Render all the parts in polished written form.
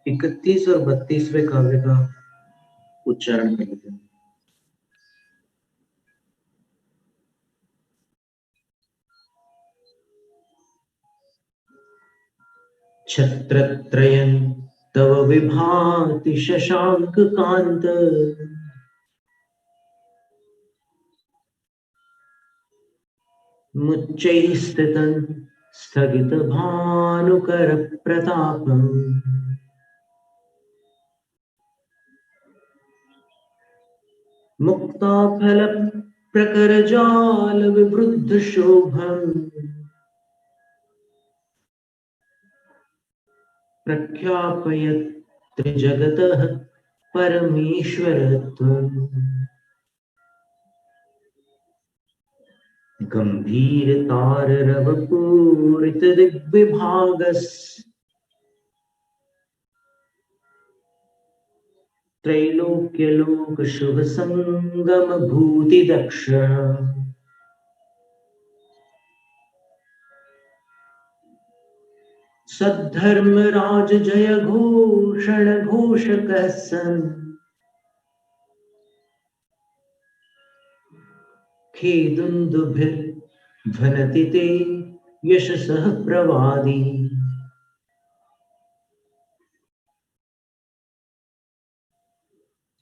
31 और 32वें काव्य का उच्चारण कर लेते हैं। छत्रत्रयं तव विभाति शशांक कांत, मुच्चैः स्थितं स्थगित भानुकर प्रतापम्। मुक्ताफल प्रकर जाल विवृद्ध शोभम्, प्रख्यापयत् त्रिजगतः परमेश्वरत्वम्। गंभीरताररवपूरित दिग्विभागस्, त्रैलोक्यलोक शुभ संगम भूति दक्ष। सद्धर्म राज जय घोषण घोषकः सन्, खेदुन्दुभिर्ध्वनति ते यशसः प्रवादी।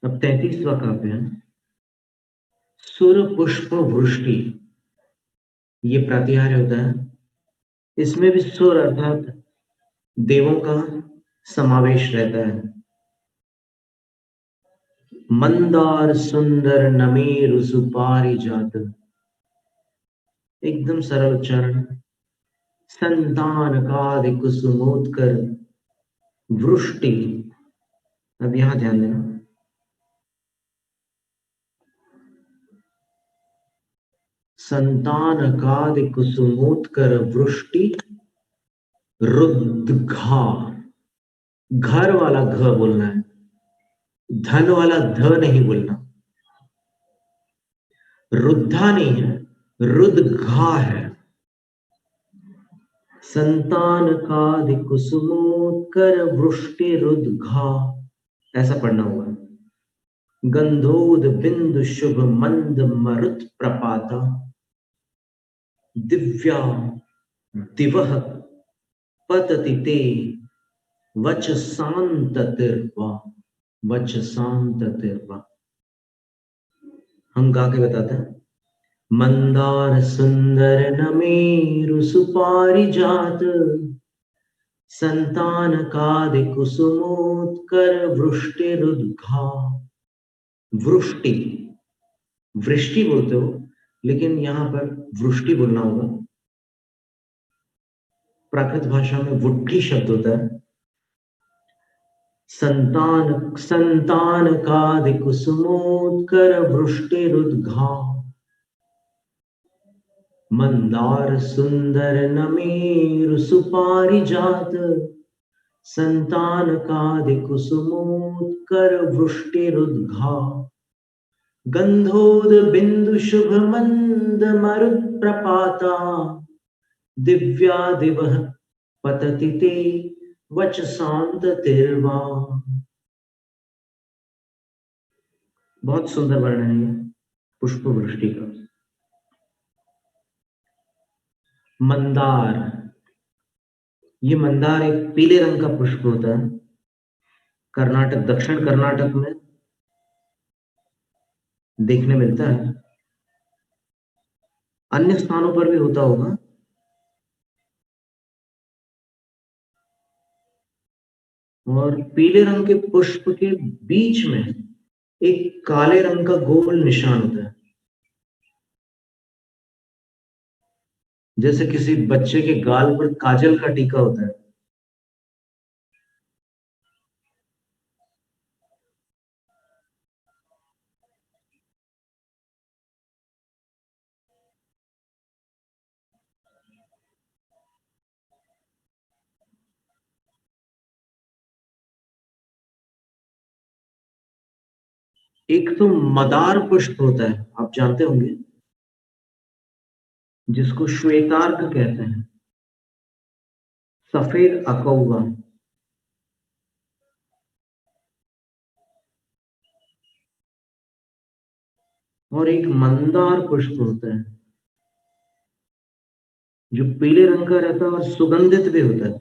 अब 33वां काव्य है सुर पुष्प वृष्टि। ये प्रातिहार्य होता है। इसमें भी सुर अर्थात देवों का समावेश रहता है। मंदार सुंदर नमेरु सुपारिजात, एकदम सरल उच्चारण। संतान कादि कुसुमोत्कर वृष्टि। अब यहां ध्यान देना, संतान कादि कुसुमोत्कर वृष्टि रुद्घा। घर वाला घ बोलना है, धन वाला ध नहीं बोलना। रुद्धा नहीं है, रुद्घा है। संतान कादि कुसुमोत्कर वृष्टि रुद्घा, ऐसा पढ़ना होगा। गंधोद बिंदु शुभ मंद मरुत प्रपाता, दिव्या दिवह पतति ते वचसांततिर्वा। वचसांततिर्वा हम गा के बताते हैं। मंदार सुंदर नमेरु सुपारिजात, संतान कादि कुसुमोत्कर वृष्टि रुद्घा। वृष्टि, वृष्टि बोलते हो लेकिन यहां पर वृष्टि बोलना होगा। प्राकृत भाषा में वुट्ठी शब्द होता है। संतान संतान कादि कुसुमोत्कर वृष्टि रुद्घा, मंदार सुंदर नमेरु सुपारिजात, संतान कादि कुसुमोत्कर वृष्टि रुद्घा। गंधोद बिंदु शुभ मंद मरुत प्रपाता, दिव्या दिवह पतति ते वचसांततिर्वा। बहुत सुंदर वर्णन है पुष्प वृष्टि का। मंदार, ये मंदार एक पीले रंग का पुष्प होता है। कर्नाटक, दक्षिण कर्नाटक में देखने मिलता है, अन्य स्थानों पर भी होता होगा। और पीले रंग के पुष्प के बीच में एक काले रंग का गोल निशान होता है, जैसे किसी बच्चे के गाल पर काजल का टीका होता है। एक तो मदार पुष्प होता है, आप जानते होंगे, जिसको श्वेतार्क कहते हैं, सफेद अकौवा। और एक मंदार पुष्प होता है जो पीले रंग का रहता है और सुगंधित भी होता है।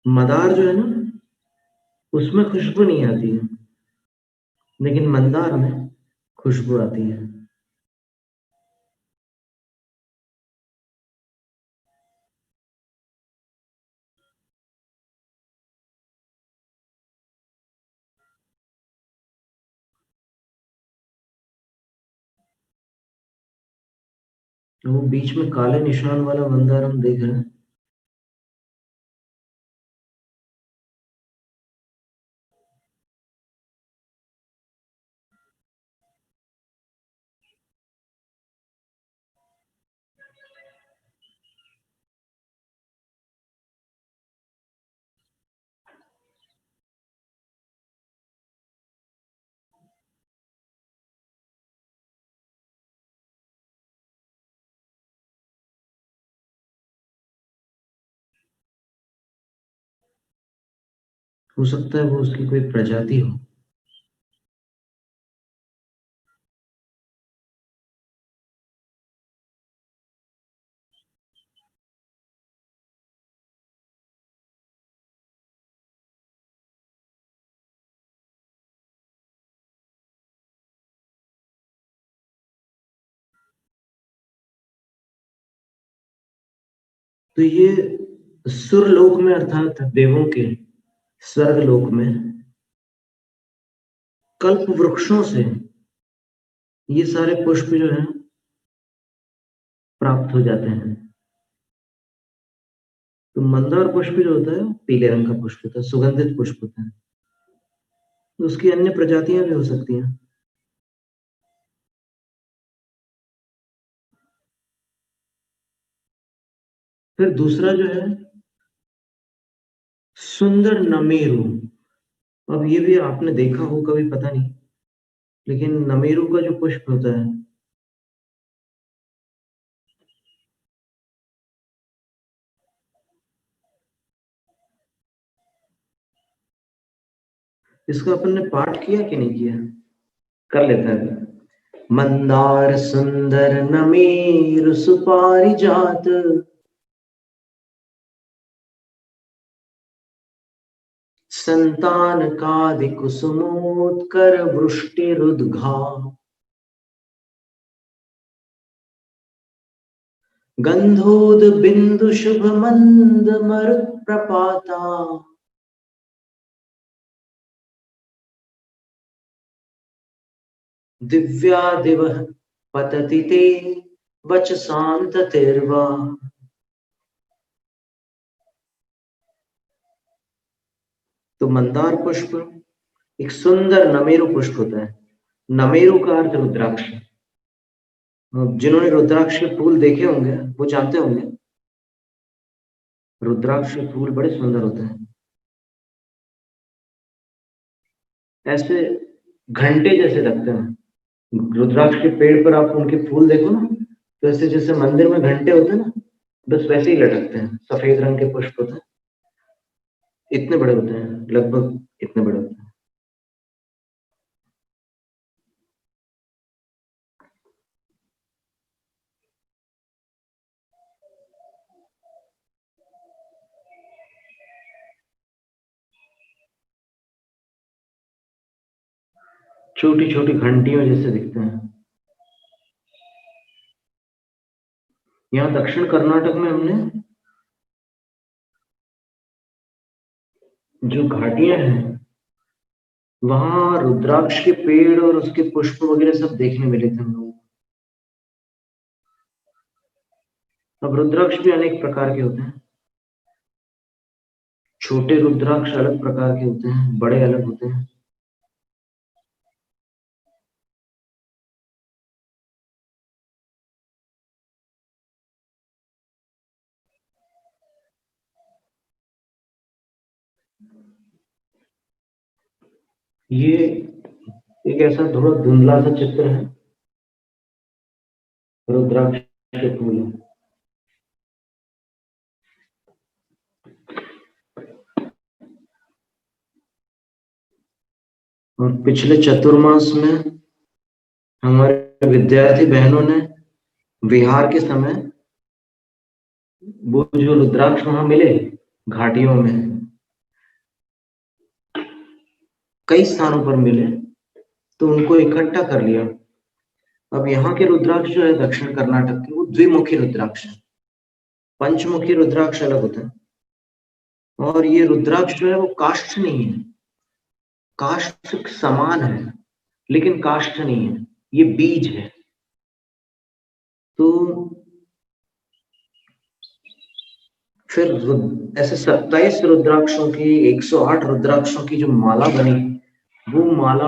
मदार जो है ना, उसमें खुशबू नहीं आती है, लेकिन मंदार में खुशबू आती है। तो वो बीच में काले निशान वाला मंदार हम देख रहे हैं। हो सकता है वो उसकी कोई प्रजाति हो। तो ये सुरलोक में अर्थात देवों के स्वर्ग लोक में कल्प वृक्षों से ये सारे पुष्प जो हैं प्राप्त हो जाते हैं। तो मंदार पुष्प जो होता है पीले रंग का पुष्प होता है, सुगंधित पुष्प होता है। तो उसकी अन्य प्रजातियां भी हो सकती हैं। फिर दूसरा जो है सुंदर नमेरु। अब ये भी आपने देखा हो कभी, पता नहीं, लेकिन नमेरु का जो पुष्प होता है, इसका अपन ने पाठ किया कि नहीं किया? कर लेते हैं। मंदार सुंदर नमेरु सुपारी जात, संतान कादि कुसुमोत्कर वृष्टि रुद्घा, गंधोद बिंदु शुभ मंद मरुत प्रपाता, दिव्या दिव पतति ते वच शांत तिर्वा। तो मंदार पुष्प एक सुंदर नमेरु पुष्प होता है। नमेरु का अर्थ रुद्राक्ष। जिन्होंने रुद्राक्ष के फूल देखे होंगे वो जानते होंगे रुद्राक्ष के फूल बड़े सुंदर होते हैं। ऐसे घंटे जैसे लगते हैं। रुद्राक्ष के पेड़ पर आप उनके फूल देखो ना, तो ऐसे जैसे मंदिर में घंटे होते हैं ना, बस वैसे ही लटकते हैं। सफेद रंग के पुष्प होते हैं, इतने बड़े होते हैं, लगभग इतने बड़े होते हैं। छोटी छोटी घंटियों जैसे दिखते हैं। यहाँ दक्षिण कर्नाटक में हमने जो घाटियां हैं वहां रुद्राक्ष के पेड़ और उसके पुष्प वगैरह सब देखने मिले थे हम लोग। अब रुद्राक्ष भी अनेक प्रकार के होते हैं। छोटे रुद्राक्ष अलग प्रकार के होते हैं, बड़े अलग होते हैं। ये एक ऐसा थोड़ा धुंधला सा चित्र है, रुद्राक्ष के फूल है। और पिछले चतुर्मास में हमारे विद्यार्थी बहनों ने विहार के समय वो जो रुद्राक्ष वहां मिले घाटियों में, कई स्थानों पर मिले, तो उनको इकट्ठा कर लिया। अब यहाँ के रुद्राक्ष जो है दक्षिण कर्नाटक के, वो द्विमुखी रुद्राक्ष है। पंचमुखी रुद्राक्ष अलग होता है। और ये रुद्राक्ष जो है वो काष्ठ नहीं है, काष्ठ समान है लेकिन काष्ठ नहीं है, ये बीज है। तो फिर ऐसे 27 रुद्राक्षों की, 108 रुद्राक्षों की जो माला बनी, वो माला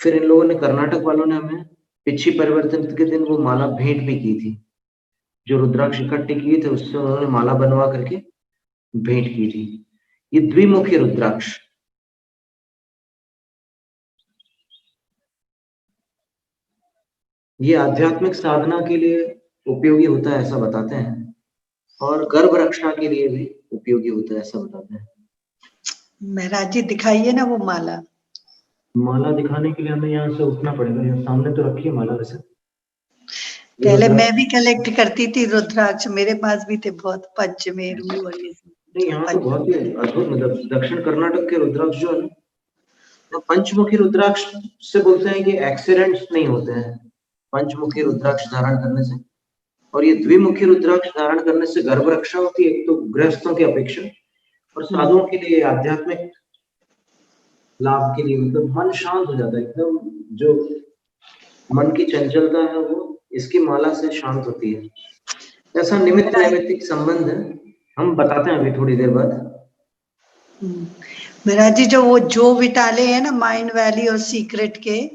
फिर इन लोगों ने, कर्नाटक वालों ने हमें पिछी परिवर्तन के दिन वो माला भेंट भी की थी। जो रुद्राक्ष इकट्ठे किए थे उससे उन्होंने माला बनवा करके भेंट की थी। ये द्विमुखी रुद्राक्ष, ये आध्यात्मिक साधना के लिए उपयोगी होता है ऐसा बताते हैं, और गर्भ रक्षा के लिए भी उपयोगी होता है ऐसा बताते हैं। महाराज जी दिखाइए ना वो माला। माला दिखाने के लिए हमें यहाँ से उठना पड़ेगा, यहाँ सामने तो रखी है माला। वैसे पहले मैं भी कलेक्ट करती थी रुद्राक्ष, मेरे पास भी थे बहुत, पंचमेरु और ये सब। नहीं, यहाँ तो बहुत ही अद्भुत, मतलब दक्षिण कर्नाटक के रुद्राक्ष जो है, तो पंचमुखी रुद्राक्ष से बोलते हैं कि एक्सीडेंट्स नहीं होते हैं पंचमुखी रुद्राक्ष धारण करने से। और ये द्विमुखी रुद्राक्ष धारण करने से गर्भ रक्षा होती है, एक तो गृहस्थों की अपेक्षा, और साधुओं के लिए आध्यात्मिक लाभ के लिए, मतलब मन शांत हो जाता है एकदम। जो मन की चंचलता है वो इसकी माला से शांत होती है। ऐसा निमित्त नैमित्तिक संबंध है, हम बताते हैं अभी थोड़ी देर बाद। महाराज जी जो वो जो विटाले है ना माइंड वैली और सीक्रेट के,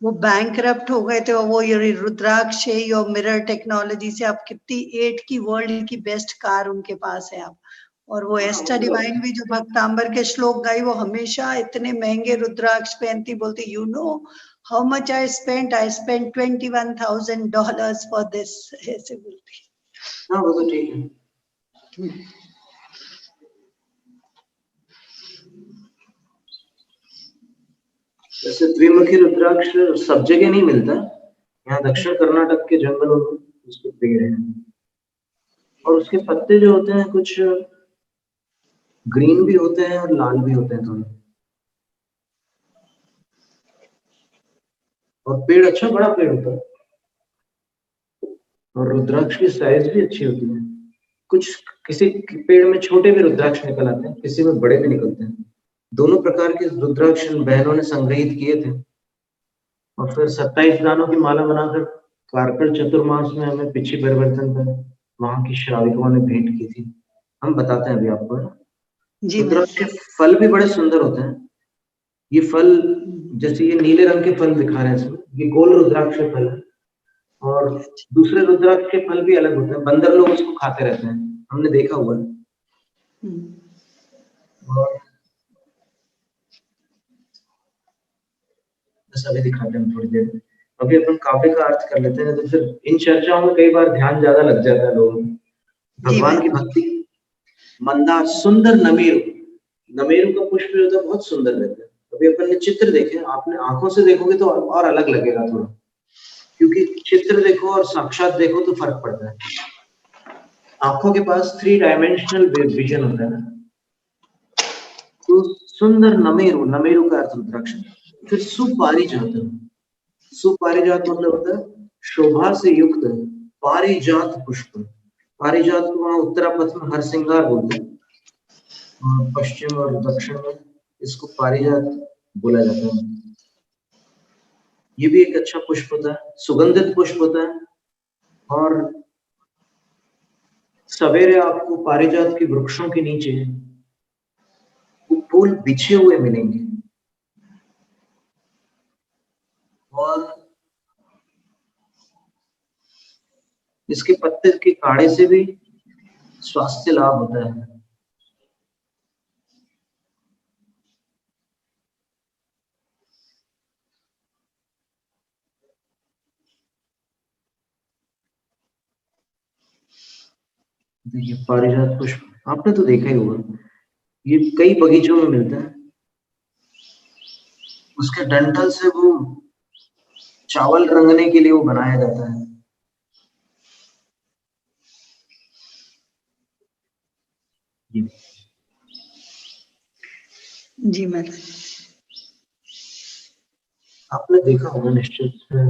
वो बैंकरप्ट हो गए थे, और वो ये रुद्राक्ष और मिरर टेक्नोलॉजी से आप कितनी 8 की वर्ल्ड की बेस्ट कार उनके पास है आप। और वो एस्टर डिवाइन भी जो भक्तांबर के श्लोक गाई, वो हमेशा इतने महंगे रुद्राक्ष पहनती, बोलती you know how much I spent $21,000 for this, ऐसे बोलती। हाँ वो तो ठीक है। वैसे द्विमुखी रुद्राक्ष सब जगह नहीं मिलता, यहाँ दक्षिण कर्नाटक के जंगलों में उसके पेड़ हैं, और उसके पत्ते जो होते हैं कुछ ग्रीन भी होते हैं और लाल भी होते हैं थोड़े, और पेड़ अच्छा बड़ा पेड़ होता है, और रुद्राक्ष की साइज भी अच्छी होती है। कुछ किसी पेड़ में छोटे भी रुद्राक्ष निकल आते हैं, किसी में बड़े भी निकलते हैं। दोनों प्रकार के रुद्राक्ष बहनों ने संग्रहित किए थे, और फिर 27 दानों की माला बनाकर कार्कट चतुर्मास में हमें पिछी परिवर्तन पर वहां की श्राविकों ने भेंट की थी। हम बताते हैं अभी आपको। रुद्राक्ष के फल भी बड़े सुंदर होते हैं। ये फल, जैसे ये नीले रंग के फल दिखा रहे हैं इसमें, ये गोल रुद्राक्ष के फल है, और दूसरे रुद्राक्ष के फल भी अलग होते हैं। बंदर लोग उसको खाते रहते हैं, हमने देखा हुआ है। और बस अभी दिखाते हैं थोड़ी देर। अभी अपन काव्य का अर्थ कर लेते हैं, तो फिर इन चर्चाओं में कई बार ध्यान ज्यादा लग जाता है लोगों को। भगवान की भक्ति, मंदार सुंदर नमेरु, नमेरु का पुष्प जो होता है बहुत सुंदर रहता है। अभी अपन ने चित्र देखे, आपने आंखों से देखोगे तो और अलग लगेगा थोड़ा, क्योंकि चित्र देखो और साक्षात देखो तो फर्क पड़ता है। आंखों के पास 3 डायमेंशनल विजन होता है ना, तो सुंदर नमेरु, नमेरु का अर्थ रुद्राक्ष। फिर सुपारिजात, सुपारिजात मतलब होता है शोभा से युक्त पारिजात पुष्प। पारिजात को वहां उत्तरापथ में हरसिंगार बोलते हैं, पश्चिम और दक्षिण में इसको पारिजात बोला जाता है। ये भी एक अच्छा पुष्प होता है, सुगंधित पुष्प होता है, और सवेरे आपको पारिजात के वृक्षों के नीचे वो फूल बिछे हुए मिलेंगे, और इसके पत्ते के काढ़े से भी स्वास्थ्य लाभ होता है। देखिए पारिजात पुष्प आपने तो देखा ही होगा, ये कई बगीचों में मिलता है। उसके डंठल से वो चावल रंगने के लिए वो बनाया जाता है। जी महाराज। आपने देखा होगा निश्चित से,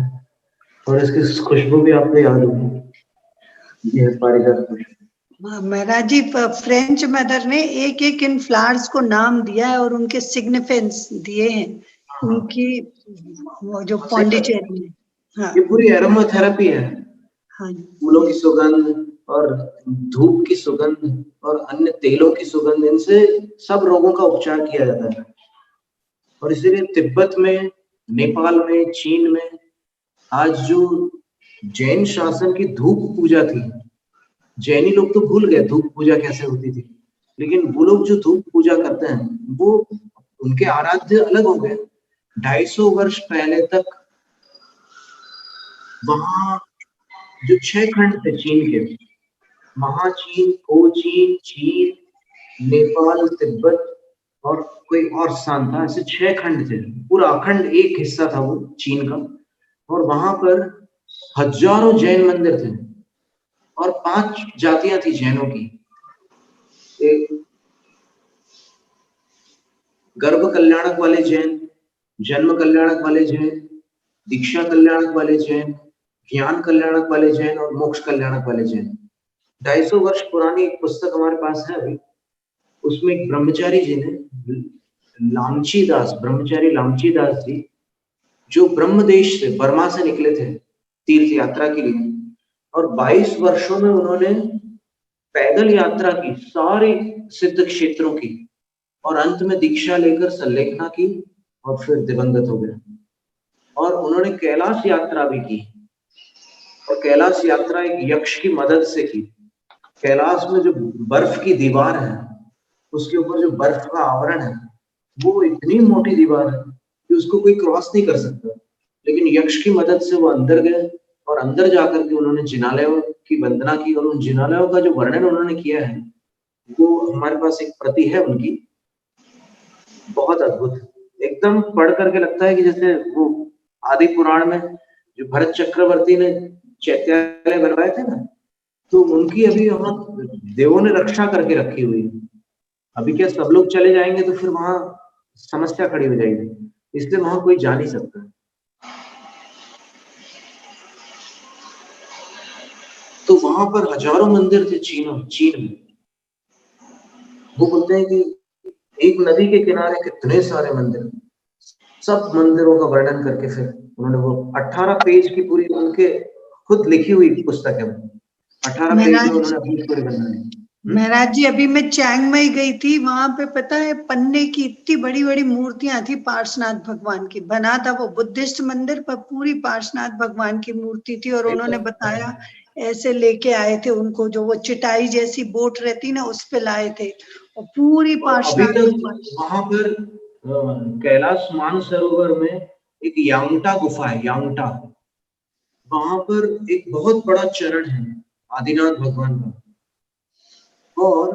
और इसकी खुशबू भी आपको याद होगी, ये पारिजात खुशबू। महाराज जी, फ्रेंच मदर ने एक एक इन फ्लावर्स को नाम दिया है और उनके सिग्निफिकेंस दिए हैं उनकी, वो जो पौंडीचेरी में। हाँ ये पूरी एरोमाथेरेपी है। हाँ फूलों की सुगंध और धूप की सुगंध और अन्य तेलों की सुगंध, इनसे सब रोगों का उपचार किया जाता है। और इसीलिए तिब्बत में, नेपाल में, चीन में आज जो जैन शासन की धूप पूजा थी, जैनी लोग तो भूल गए धूप पूजा कैसे होती थी, लेकिन वो लोग जो धूप पूजा करते हैं वो उनके आराध्य अलग हो गए। 250 वर्ष पहले तक वहां जो 6 खंड थे चीन के, महाचीन, कोचीन, चीन, नेपाल, तिब्बत और कोई और स्थान था, ऐसे 6 खंड थे। पूरा अखंड एक हिस्सा था वो चीन का, और वहां पर हजारों जैन मंदिर थे और 5 जातियां थी जैनों की। एक गर्भ कल्याणक वाले जैन, जन्म कल्याणक वाले जैन, दीक्षा कल्याणक वाले जैन, ज्ञान कल्याणक वाले जैन और मोक्ष कल्याणक वाले जैन। 250 वर्ष पुरानी एक पुस्तक हमारे पास है अभी, उसमें एक ब्रह्मचारी जी ने, लामची दास, ब्रह्मचारी लामची दास जी, जो ब्रह्म देश से, बर्मा से निकले थे तीर्थ यात्रा के लिए, और 22 वर्षों में उन्होंने पैदल यात्रा की सारी सिद्ध क्षेत्रों की, और अंत में दीक्षा लेकर संलेखना की और फिर दिवंगत हो गए। और उन्होंने कैलाश यात्रा भी की, और कैलाश यात्रा एक यक्ष की मदद से की। कैलाश में जो बर्फ की दीवार है, उसके ऊपर जो बर्फ का आवरण है, वो इतनी मोटी दीवार है कि उसको कोई क्रॉस नहीं कर सकता, लेकिन यक्ष की मदद से वो अंदर गए, और अंदर जाकर के उन्होंने जिनालयों की वंदना की, और उन जिनालयों का जो वर्णन उन्होंने किया है वो हमारे पास एक प्रति है उनकी, बहुत अद्भुत, एकदम पढ़ करके लगता है कि जैसे वो आदि पुराण में जो भरत चक्रवर्ती ने चैत्यालय बनवाए थे ना, तो उनकी अभी वहां देवों ने रक्षा करके रखी हुई है। अभी क्या सब लोग चले जाएंगे तो फिर वहां समस्या खड़ी हो जाएगी, इसलिए वहां कोई जा नहीं सकता। तो वहां पर हजारों मंदिर थे चीन में। वो बोलते हैं कि एक नदी के किनारे कितने सारे मंदिर, सब मंदिरों का वर्णन करके फिर उन्होंने वो 18 पेज की पूरी उनके खुद लिखी हुई पुस्तक है। 18 पेज में उन्होंने अपनी पूरी बनाई। महाराज जी, अभी मैं चैंग माई गई थी, वहां पे पता है पन्ने की इतनी बड़ी बड़ी मूर्तियां थी पार्श्वनाथ भगवान की, बना था वो बुद्धिस्ट मंदिर पर पूरी पार्श्वनाथ भगवान की मूर्ति थी, और उन्होंने बताया ऐसे लेके आए थे उनको, जो वो चिटाई जैसी बोट रहती ना उस पे लाए थे, और पूरी पार्श्वनाथ भगवान। वहां पर कैलाश मानसरोवर में एक यांगटा गुफा है, यांगटा, वहां पर एक बहुत बड़ा चरण है आदिनाथ भगवान का, और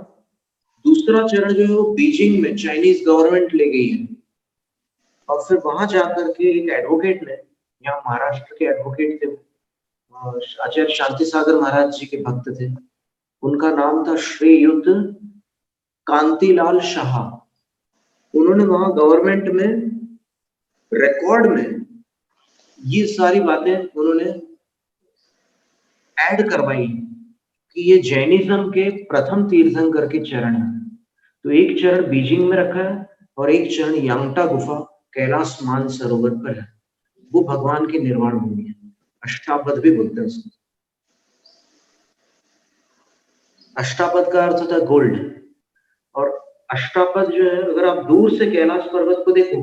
दूसरा चरण जो है वो बीजिंग में चाइनीज गवर्नमेंट ले गई है। और फिर वहां जाकर के एक एडवोकेट ने, यहाँ महाराष्ट्र के एडवोकेट थे, आचार्य शांति सागर महाराज जी के भक्त थे, उनका नाम था श्रीयुत कांतिलाल शाह। उन्होंने वहां गवर्नमेंट में रिकॉर्ड में ये सारी बातें उन्होंने ऐड करवाई कि ये जैनिज्म के प्रथम तीर्थंकर के चरण है। तो एक चरण बीजिंग में रखा है और एक चरण यांगटा गुफा कैलाश मानसरोवर पर है, वो भगवान की निर्वाण भूमि है। अष्टापद भी बोलते हैं उसको। अष्टापद का अर्थ होता है गोल्ड, और अष्टापद जो है, अगर आप दूर से कैलाश पर्वत को देखो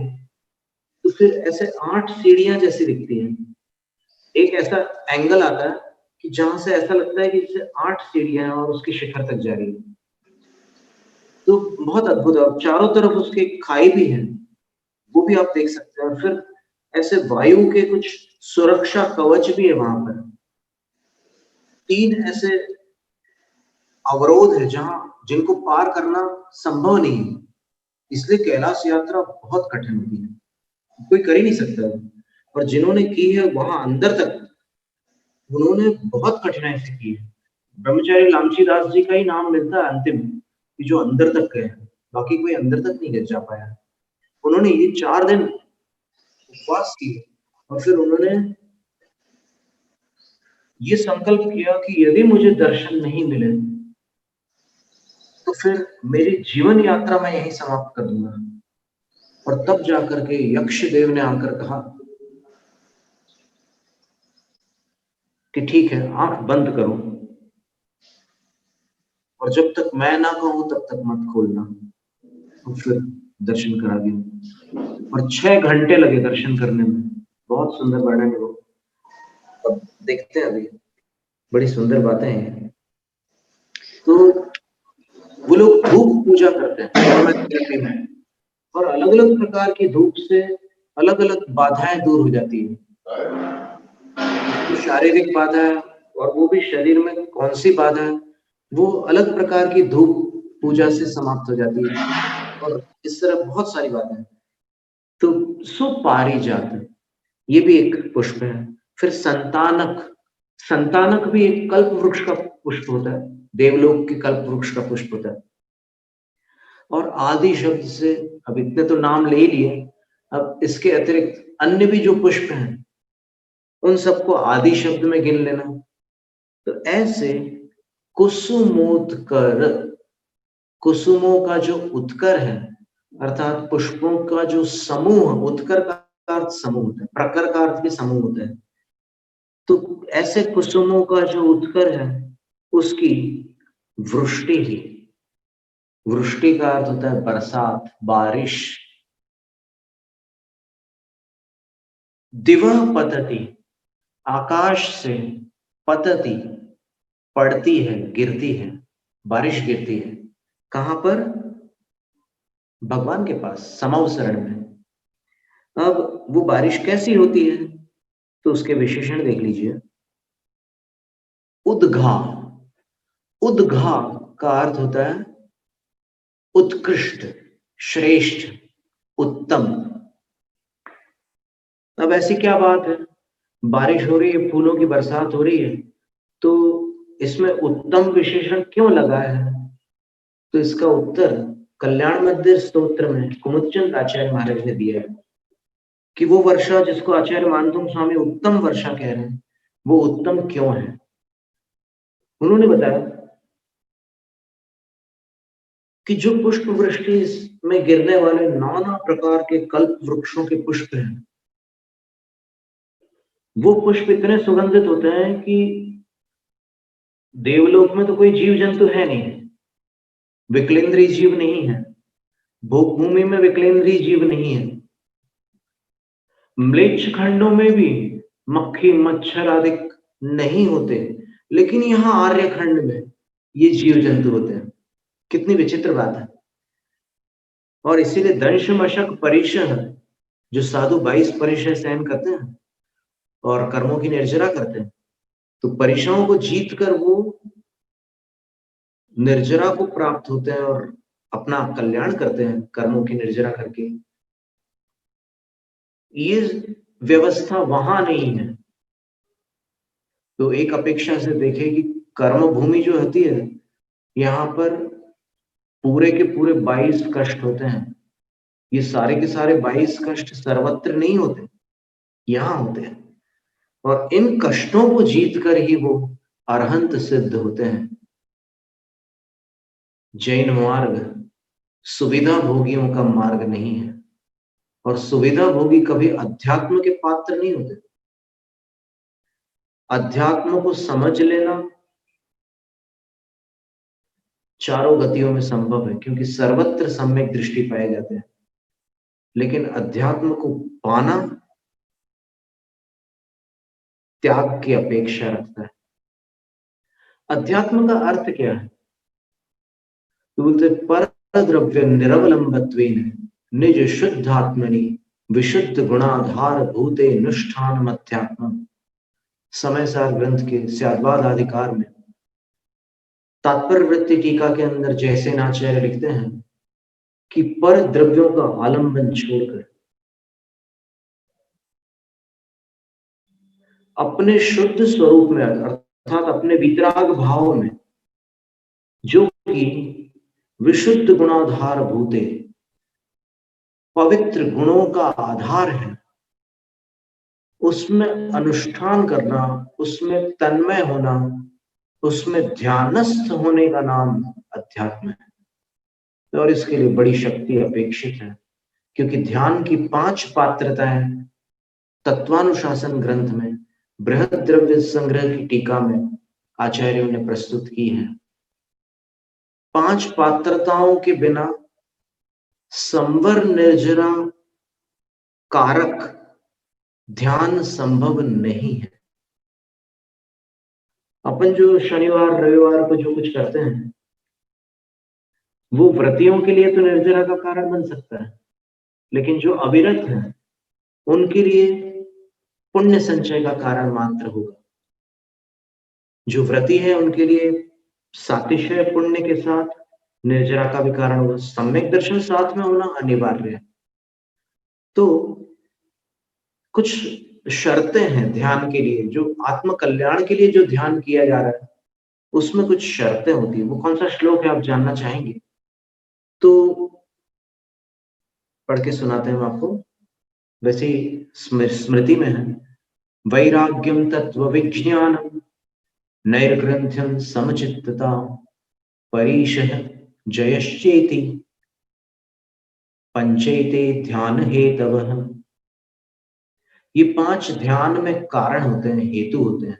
तो फिर ऐसे 8 सीढ़ियां जैसी दिखती हैं। एक ऐसा एंगल आता है कि जहां से ऐसा लगता है कि जैसे 8 सीढ़ियां हैं और उसकी शिखर तक जा रही है। तो बहुत अद्भुत है, चारों तरफ उसके खाई भी है, वो भी आप देख सकते हैं। फिर ऐसे वायु के कुछ सुरक्षा कवच भी है वहां पर। 3 ऐसे अवरोध है जहां जिनको पार करना संभव नहीं है, इसलिए कैलाश यात्रा बहुत कठिन होती है। कोई कर ही नहीं सकता। और जिन्होंने की है वहां अंदर तक उन्होंने बहुत कठिनाई से की है। ब्रह्मचारी लामची दास जी का ही नाम मिलता है अंतिम, कि जो अंदर तक गए हैं, बाकी कोई अंदर तक नहीं जा पाया। उन्होंने ये 4 दिन उपवास किए और फिर उन्होंने ये संकल्प किया कि यदि मुझे दर्शन नहीं मिले तो फिर मेरी जीवन यात्रा मैं यहीं समाप्त कर दूंगा। और तब जाकर के यक्ष देव ने आकर कहा कि ठीक है, आंख बंद करो और जब तक मैं ना कहूं तब तक मत खोलना। और फिर दर्शन करा दिया और 6 घंटे लगे दर्शन करने में। बहुत सुंदर वर्णन है वो। अब देखते हैं, अभी बड़ी सुंदर बातें हैं। तो वो लोग धूप पूजा करते हैं में, और अलग अलग प्रकार की धूप से अलग अलग बाधाएं दूर हो जाती है। तो शारीरिक बाधा है, और वो भी शरीर में कौन सी बाधा है, वो अलग प्रकार की धूप पूजा से समाप्त हो जाती है। और इस तरह बहुत सारी बातें हैं। तो सुपारिजात, ये भी एक पुष्प है। फिर संतानक, संतानक भी एक कल्प वृक्ष का पुष्प होता है, देवलोक के कल्प वृक्ष का पुष्प होता है। और आदि शब्द से, अब इतने तो नाम ले ही लिए, अब इसके अतिरिक्त अन्य भी जो पुष्प हैं उन सबको आदि शब्द में गिन लेना। तो ऐसे कुसुमोत्कर, कुसुमों का जो उत्कर है, अर्थात पुष्पों का जो समूह, उत्कर का अर्थ समूह होता है, प्रकर का अर्थ भी समूह होता है। तो ऐसे कुसुमों का जो उत्कर है उसकी वृष्टि ही, वृष्टि का अर्थ होता है बरसात, बारिश। दिवह पतति, आकाश से, पतति, पड़ती है, गिरती है, बारिश गिरती है। कहां पर? भगवान के पास, समव शरण में। अब वो बारिश कैसी होती है तो उसके विशेषण देख लीजिए। उद्घा, उद्घा का अर्थ होता है उत्कृष्ट, श्रेष्ठ, उत्तम। अब ऐसी क्या बात है, बारिश हो रही है, फूलों की बरसात हो रही है, तो इसमें उत्तम विशेषण क्यों लगा है? तो इसका उत्तर कल्याण मध्य स्तोत्र में कुमुदचंद आचार्य महाराज ने दिया है कि वो वर्षा जिसको आचार्य मानतुंग स्वामी उत्तम वर्षा कह रहे हैं, वो उत्तम क्यों है। उन्होंने बताया कि जो पुष्प वृष्टि में गिरने वाले नाना प्रकार के कल्प वृक्षों के पुष्प हैं, वो पुष्प इतने सुगंधित होते हैं कि देवलोक में तो कोई जीव जंतु है नहीं, विकलेंद्रीय जीव नहीं है, भोग भूमि में विकलेंद्रीय जीव नहीं है, म्लेच्छ खंडों में भी मक्खी मच्छर आदि नहीं होते, लेकिन यहाँ आर्य खंड में ये जीव जंतु होते हैं। कितनी विचित्र बात है। और इसीलिए दंश मशक परिशह, जो साधु 22 परिशह सहन करते हैं और कर्मों की निर्जरा करते हैं, तो परीक्षाओं को जीत कर वो निर्जरा को प्राप्त होते हैं और अपना कल्याण करते हैं कर्मों की निर्जरा करके। ये व्यवस्था वहां नहीं है। तो एक अपेक्षा से देखें कि कर्म भूमि जो होती है, यहाँ पर पूरे के पूरे 22 कष्ट होते हैं। ये सारे के सारे 22 कष्ट सर्वत्र नहीं होते, यहाँ होते हैं। और इन कष्टों को जीत कर ही वो अरहंत सिद्ध होते हैं। जैन मार्ग सुविधा भोगियों का मार्ग नहीं है, और सुविधा भोगी कभी अध्यात्म के पात्र नहीं होते। अध्यात्म को समझ लेना चारों गतियों में संभव है, क्योंकि सर्वत्र सम्यक दृष्टि पाए जाते हैं, लेकिन अध्यात्म को पाना त्याग की अपेक्षा रखता है। अध्यात्म का अर्थ क्या है? तो बोलते पर द्रव्य निरवलंबत्वेन निज शुद्धात्मनि विशुद्ध गुणाधार भूते अनुष्ठान अध्यात्म। समय सार ग्रंथ के स्याद्वाद अधिकार में तात्पर्य वृत्ति टीका के अंदर जैसे आचार्य लिखते हैं कि पर द्रव्यों का आलंबन छोड़कर अपने शुद्ध स्वरूप में अर्थात अपने वितराग भाव में, जो कि विशुद्ध गुणाधार भूते, पवित्र गुणों का आधार है, उसमें अनुष्ठान करना, उसमें तन्मय होना, उसमें ध्यानस्थ होने का नाम अध्यात्म है। और इसके लिए बड़ी शक्ति अपेक्षित है, क्योंकि ध्यान की 5 पात्रताएं तत्वानुशासन ग्रंथ में बृहद द्रव्य संग्रह की टीका में आचार्यों ने प्रस्तुत की है। 5 पात्रताओं के बिना संवर निर्जरा कारक ध्यान संभव नहीं है। अपन जो शनिवार रविवार को जो कुछ करते हैं, वो व्रतियों के लिए तो निर्जरा का कारण बन सकता है, लेकिन जो अविरत है उनके लिए पुण्य संचय का कारण मात्र होगा। जो व्रती है उनके लिए सातिशय पुण्य के साथ निर्जरा का भी कारण होगा। सम्यक दर्शन साथ में होना अनिवार्य है। तो कुछ शर्तें हैं ध्यान के लिए, जो आत्म कल्याण के लिए जो ध्यान किया जा रहा है उसमें कुछ शर्तें होती है। वो कौन सा श्लोक है आप जानना चाहेंगे तो पढ़ के सुनाते हैं हम आपको। वैसे ही स्मृति में है, वैराग्यम तत्व विज्ञानम नैर्ग्रंथ्यम समचित्तता परीशः जयश्चेति पंचैते ध्यान हेतवः। ये 5 ध्यान में कारण होते हैं, हेतु होते हैं।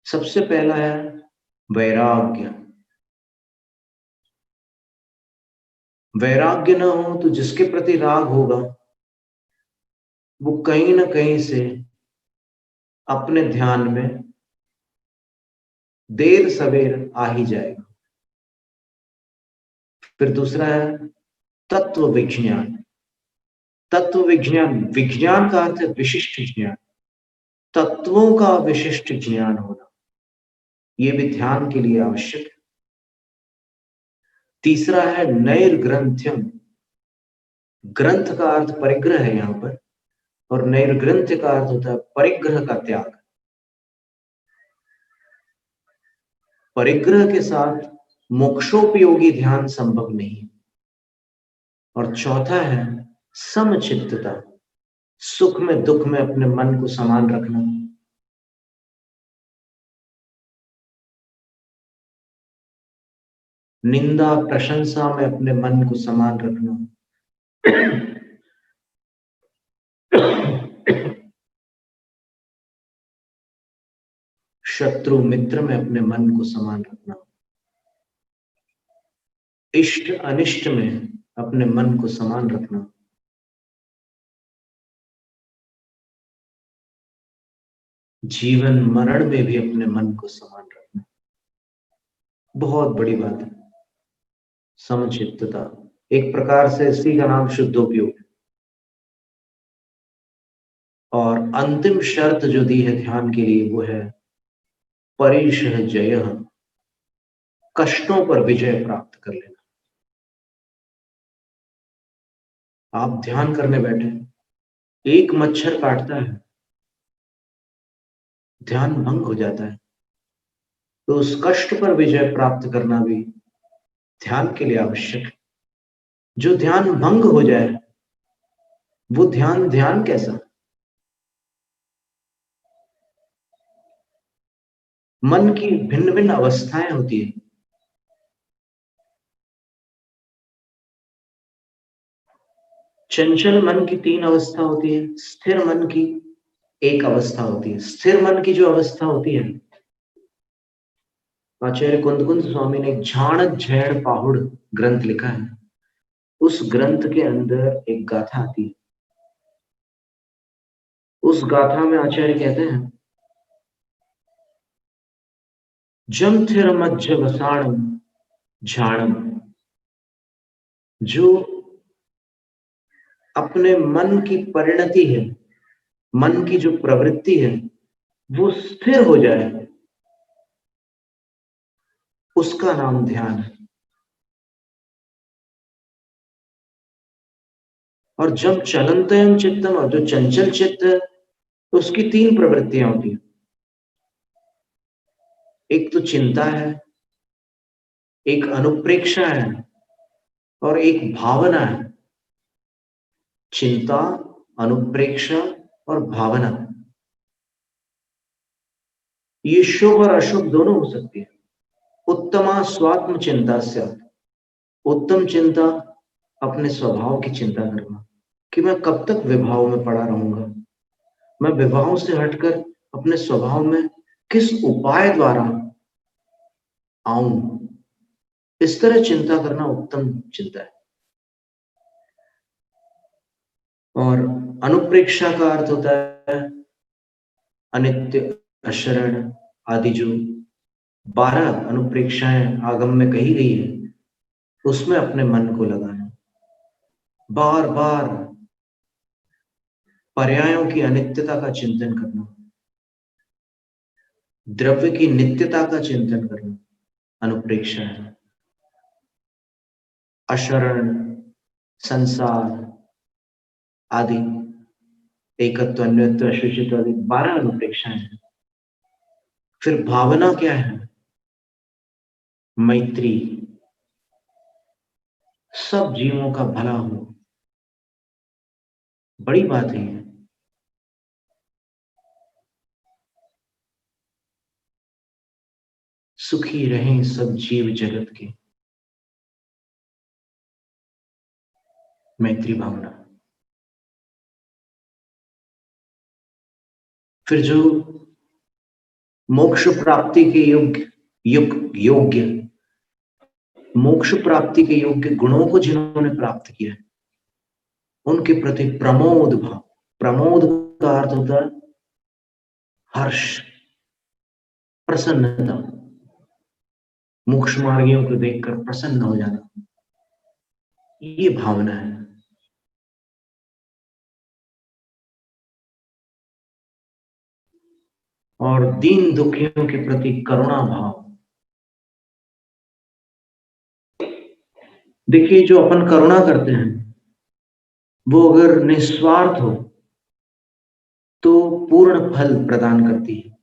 सबसे पहला है वैराग्य। वैराग्य न हो तो जिसके प्रति राग होगा वो कहीं ना कहीं से अपने ध्यान में देर सवेर आ ही जाएगा। फिर दूसरा है तत्व विज्ञान। तत्व विज्ञान, विज्ञान का अर्थ है विशिष्ट ज्ञान, तत्वों का विशिष्ट ज्ञान होना, यह भी ध्यान के लिए आवश्यक है। तीसरा है नैर्ग्रंथ्यम। ग्रंथ का अर्थ परिग्रह है यहां पर, और नैर्ग्रंथ्य का अर्थ होता है परिग्रह का त्याग। परिग्रह के साथ मोक्षोपयोगी ध्यान संभव नहीं। और चौथा है समचित्तता। सुख में दुख में अपने मन को समान रखना। निंदा प्रशंसा में अपने मन को समान रखना। शत्रु मित्र में अपने मन को समान रखना। इष्ट अनिष्ट में अपने मन को समान रखना। जीवन मरण में भी अपने मन को समान रखना। बहुत बड़ी बात है समचित्तता। एक प्रकार से इसी का नाम शुद्धोपयोग है। और अंतिम शर्त जो दी है ध्यान के लिए वो है परीशः जयः। कष्टों पर विजय प्राप्त कर लेना। आप ध्यान करने बैठे, एक मच्छर काटता है, ध्यान भंग हो जाता है, तो उस कष्ट पर विजय प्राप्त करना भी ध्यान के लिए आवश्यक है। जो ध्यान भंग हो जाए वो ध्यान ध्यान कैसा? मन की भिन्न भिन्न अवस्थाएं होती है। चंचल मन की 3 अवस्था होती है, स्थिर मन की एक अवस्था होती है। स्थिर मन की जो अवस्था होती है, आचार्य कुंद स्वामी ने झाण झैड़ पाहुड़ ग्रंथ लिखा है। उस ग्रंथ के अंदर एक गाथा आती है। उस गाथा में आचार्य कहते हैं, जम थिर मज्ज वसाणम झाणम। जो अपने मन की परिणति है, मन की जो प्रवृत्ति है वो स्थिर हो जाए, उसका नाम ध्यान है। और जब चलंतयम चित्तम, और जो चंचल चित्त है तो उसकी 3 प्रवृत्तियां होती हैं। एक तो चिंता है, एक अनुप्रेक्षा है और एक भावना है। चिंता, अनुप्रेक्षा और भावना, ये शुभ और अशुभ दोनों हो सकती है। उत्तमा स्वात्म चिंता से, उत्तम चिंता अपने स्वभाव की चिंता करना कि मैं कब तक विभाव में पड़ा रहूंगा, मैं विभाव से हटकर अपने स्वभाव में किस उपाय द्वारा आऊं। इस तरह चिंता करना उत्तम चिंता है। और अनुप्रेक्षा का अर्थ होता है अनित्य, अशरण आदि जो 12 अनुप्रेक्षाएं आगम में कही गई है, उसमें अपने मन को लगाना, बार बार पर्यायों की अनित्यता का चिंतन करना, द्रव्य की नित्यता का चिंतन करना अनुप्रेक्षा है। अशरण, संसार आदि, एकत्व, अन्यत्व, अशुचित्व आदि 12 अनुप्रेक्षाएं हैं। फिर भावना क्या है? मैत्री, सब जीवों का भला हो। बड़ी बात है ये। सुखी रहें सब जीव जगत के, मैत्री भावना। फिर जो मोक्ष प्राप्ति के योग्य मोक्ष प्राप्ति के योग्य गुणों को जिन्होंने प्राप्त किया, उनके प्रति प्रमोद भाव। प्रमोद का अर्थ होता है हर्ष, प्रसन्नता। मोक्ष मार्गियों को देखकर प्रसन्न हो जाना, ये भावना है। और दीन दुखियों के प्रति करुणा भाव। देखिए, जो अपन करुणा करते हैं वो अगर निस्वार्थ हो तो पूर्ण फल प्रदान करती है।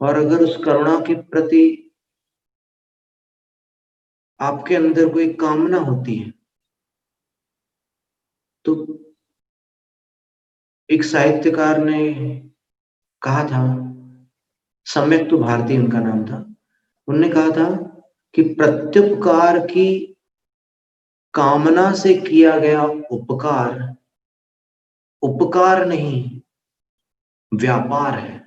और अगर उस करुणा के प्रति आपके अंदर कोई कामना होती है तो एक साहित्यकार ने कहा था, सम्यक तो भारती उनका नाम था, उनने कहा था कि प्रत्युपकार की कामना से किया गया उपकार उपकार नहीं, व्यापार है।